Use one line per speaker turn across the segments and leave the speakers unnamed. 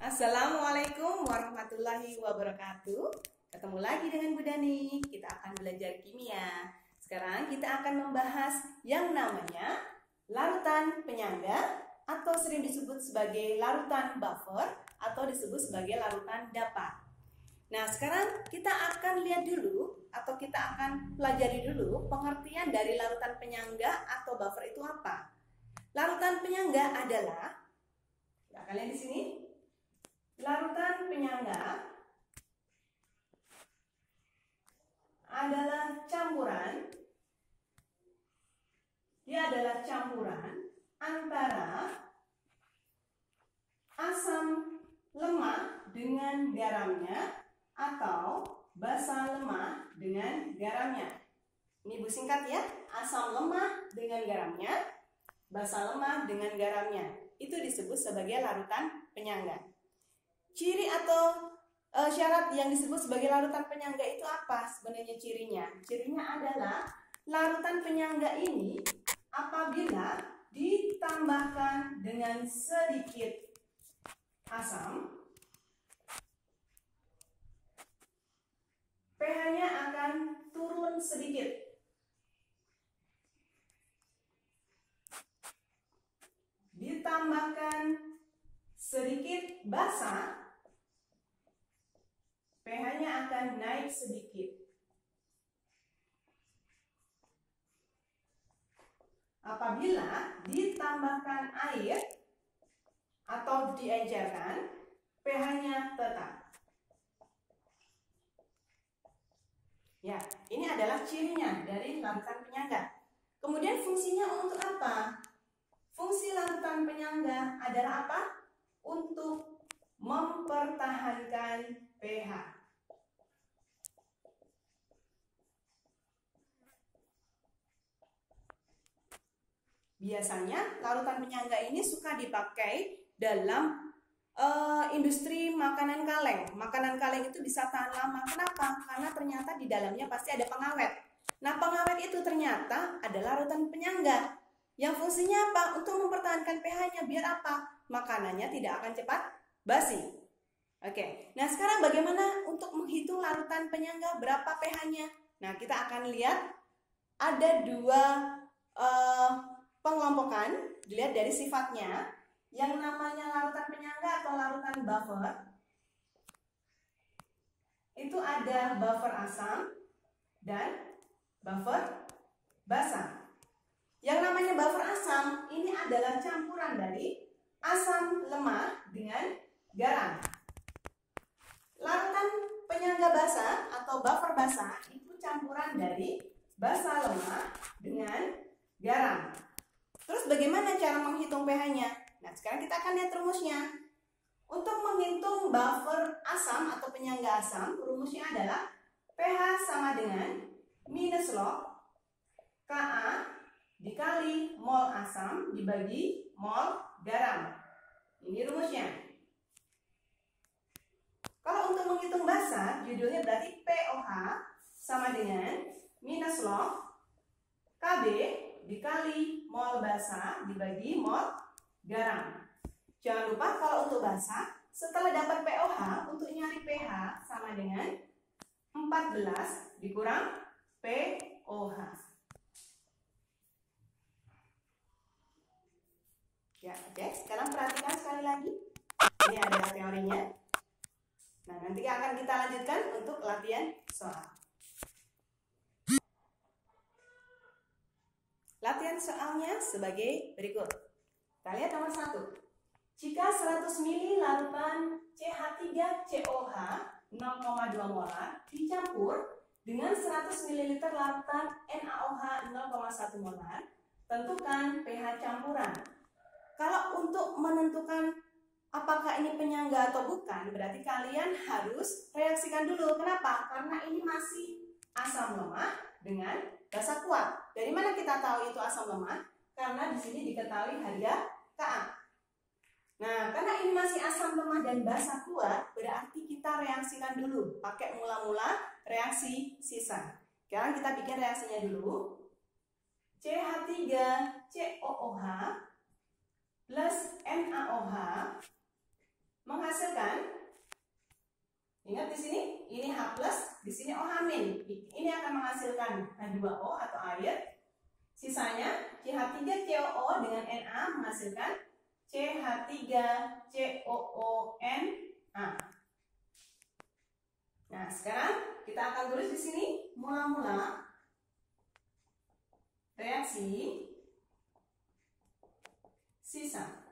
Assalamualaikum warahmatullahi wabarakatuh. Ketemu lagi dengan Bu Dani. Kita akan belajar kimia. Sekarang kita akan membahas yang namanya larutan penyangga atau sering disebut sebagai larutan buffer atau disebut sebagai larutan dapat. Nah, sekarang kita akan lihat dulu atau kita akan pelajari dulu pengertian dari larutan penyangga atau buffer itu apa. Larutan penyangga adalah, kalian di sini, larutan penyangga adalah campuran. Dia adalah campuran antara asam lemah dengan garamnya atau basa lemah dengan garamnya. Ini Bu singkat ya, asam lemah dengan garamnya, basa lemah dengan garamnya. Itu disebut sebagai larutan penyangga. Ciri atau syarat yang disebut sebagai larutan penyangga itu apa sebenarnya cirinya? Cirinya adalah larutan penyangga ini apabila ditambahkan dengan sedikit asam, pH-nya akan turun sedikit. Ditambahkan sedikit basa, pH-nya akan naik sedikit. Apabila ditambahkan air atau diencerkan, pH-nya tetap. Ya, ini adalah cirinya dari larutan penyangga. Kemudian fungsinya untuk apa? Fungsi larutan penyangga adalah apa? Untuk mempertahankan pH. Biasanya larutan penyangga ini suka dipakai dalam industri makanan kaleng. Makanan kaleng itu bisa tahan lama. Kenapa? Karena ternyata di dalamnya pasti ada pengawet. Nah, pengawet itu ternyata adalah larutan penyangga. Yang fungsinya apa? Untuk mempertahankan pH-nya. Biar apa? Makanannya tidak akan cepat basi. Oke. Nah, sekarang bagaimana untuk menghitung larutan penyangga berapa pH-nya? Nah, kita akan lihat ada dua pengelompokan dilihat dari sifatnya. Yang namanya larutan penyangga atau larutan buffer itu ada buffer asam dan buffer basa. Yang namanya buffer asam ini adalah campuran dari asam lemah dengan garam. Larutan penyangga basa atau buffer basa itu campuran dari basa lemah dengan garam. Terus bagaimana cara menghitung pH-nya? Nah, sekarang kita akan lihat rumusnya. Untuk menghitung buffer asam atau penyangga asam, rumusnya adalah pH sama dengan minus log Ka dikali mol asam dibagi mol garam. Ini rumusnya. Kalau untuk menghitung basa, judulnya berarti pOH sama dengan minus log Kb dikali mol basa dibagi mol garam. Jangan lupa kalau untuk basa, setelah dapat pOH, untuk nyari pH sama dengan 14 dikurang pOH. Ya, oke. Sekarang perhatikan sekali lagi. Ini adalah teorinya. Nah, nanti akan kita lanjutkan untuk latihan soal. Latihan soalnya sebagai berikut. Kita lihat nomor 1. Jika 100 ml larutan CH3COH 0,2 molar dicampur dengan 100 ml larutan NaOH 0,1 molar, tentukan pH campuran. Kalau untuk menentukan apakah ini penyangga atau bukan, berarti kalian harus reaksikan dulu. Kenapa? Karena ini masih asam lemah dengan basa kuat. Dari mana kita tahu itu asam lemah? Karena di sini diketahui harga Ka. Nah, karena ini masih asam lemah dan basa kuat, berarti kita reaksikan dulu. Pakai mula-mula reaksi sisa. Sekarang kita bikin reaksinya dulu. CH3COOH plus NaOH menghasilkan plus, di sini OH min. Ini akan menghasilkan H2O atau air. Sisanya CH3COO dengan Na menghasilkan CH3COONA. Nah, sekarang kita akan tulis di sini mula-mula reaksi sisa.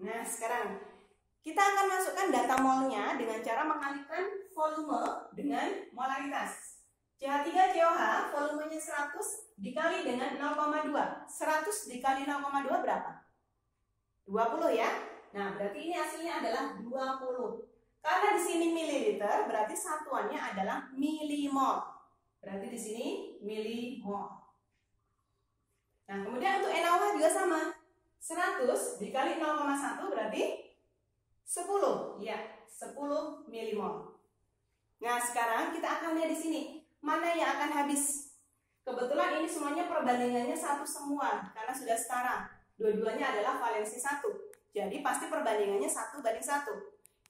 Nah, sekarang kita akan masukkan data molnya dengan cara mengalihkan volume dengan molaritas. CH3COH volumenya 100 dikali dengan 0,2. 100 dikali 0,2 berapa? 20 ya. Nah, berarti ini hasilnya adalah 20. Karena di sini mililiter, berarti satuannya adalah milimol. Berarti di sini milimol. Nah, kemudian untuk NaOH juga sama. 100 dikali 0,1 berarti 10. Ya, 10 milimol. Nah, sekarang kita akan lihat di sini mana yang akan habis. Kebetulan ini semuanya perbandingannya satu semua karena sudah setara. Dua-duanya adalah valensi 1. Jadi pasti perbandingannya 1:1.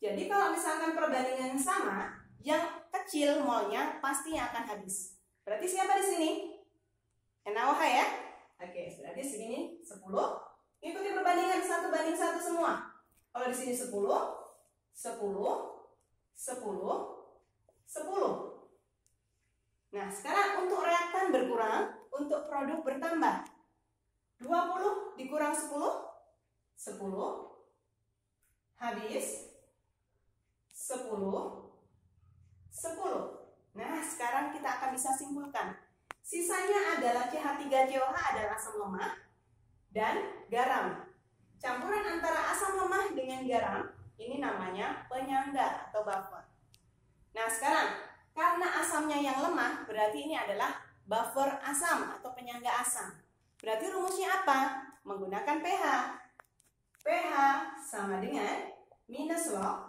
Jadi kalau misalkan perbandingannya sama, yang kecil molnya pasti yang akan habis. Berarti siapa di sini? NaOH ya. Oke, berarti segini 10. Ikuti perbandingan 1:1 semua. Kalau di sini 10, 10, 10, 10. Nah, sekarang untuk reaktan berkurang, untuk produk bertambah. 20 dikurang 10, 10. Habis 10, 10. Nah, sekarang kita akan bisa simpulkan. Sisanya adalah CH3COH adalah asam lemah dan garam. Campuran antara asam lemah dengan garam ini namanya penyangga atau buffer. Nah, sekarang karena asamnya yang lemah, berarti ini adalah buffer asam atau penyangga asam. Berarti rumusnya apa? Menggunakan pH. pH sama dengan minus log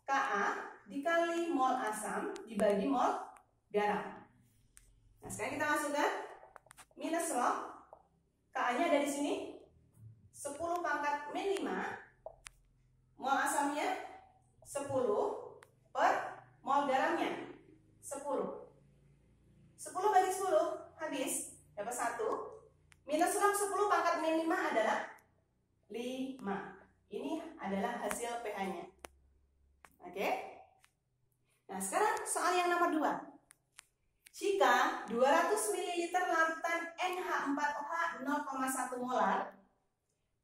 Ka dikali mol asam dibagi mol garam. Nah, sekarang kita masukkan minus log Ka-nya ada di sini 10 pangkat min 5. Mol asamnya 10 per mol garamnya 10. 10 bagi 10 habis dapat 1. Minus log 10 pangkat min 5 adalah 5. Ini adalah hasil pH-nya. Oke. Nah, sekarang soal yang nomor 2. Jika 200 ml larutan NH4OH 0,1 molar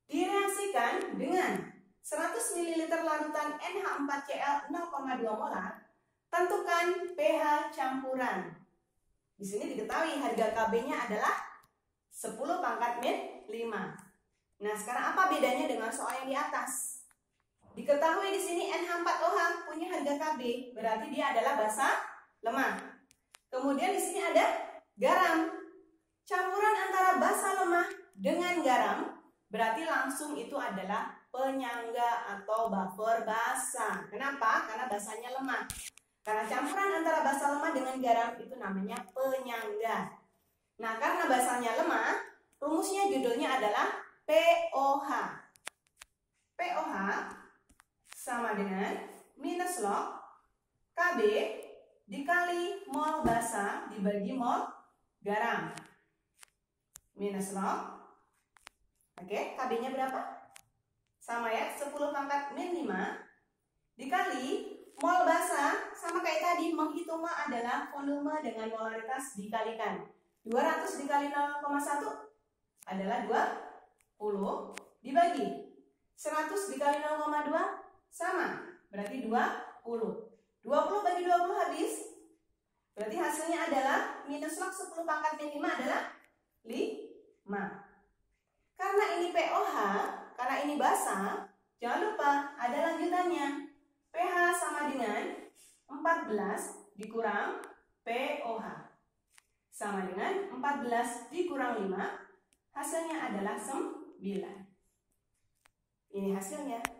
direaksikan dengan 100 ml larutan NH4Cl 0,2 molar, tentukan pH campuran. Di sini diketahui harga Kb-nya adalah 10 pangkat min 5. Nah, sekarang apa bedanya dengan soal yang di atas? Diketahui di sini NH4OH punya harga Kb, berarti dia adalah basa lemah. Kemudian di sini ada garam. Campuran antara basa lemah dengan garam berarti langsung itu adalah penyangga atau buffer basa. Kenapa? Karena basanya lemah. Karena campuran antara basa lemah dengan garam itu namanya penyangga. Nah, karena basanya lemah, rumusnya judulnya adalah POH. POH sama dengan minus log Kb dikali mol basa dibagi mol garam. Minus log. Oke, Kb-nya berapa? Sama ya, 10 pangkat min 5 dikali mol basa, sama kayak tadi, menghitung mol adalah volume dengan molaritas dikalikan. 200 dikali 0,1 adalah 20 dibagi 100 dikali 0,2 sama, berarti 20. 20 bagi 20 habis. Berarti hasilnya adalah minus log 10 pangkat min 5 adalah 5. Karena ini POH, karena ini basa, jangan lupa ada lanjutannya. pH sama dengan 14 dikurang POH. Sama dengan 14 dikurang 5, hasilnya adalah 9. Ini hasilnya.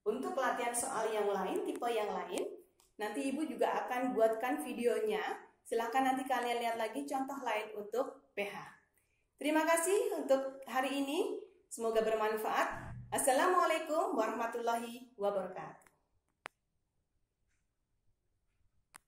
Untuk latihan soal yang lain, tipe yang lain, nanti Ibu juga akan buatkan videonya. Silahkan nanti kalian lihat lagi contoh lain untuk pH. Terima kasih untuk hari ini. Semoga bermanfaat. Assalamualaikum warahmatullahi wabarakatuh.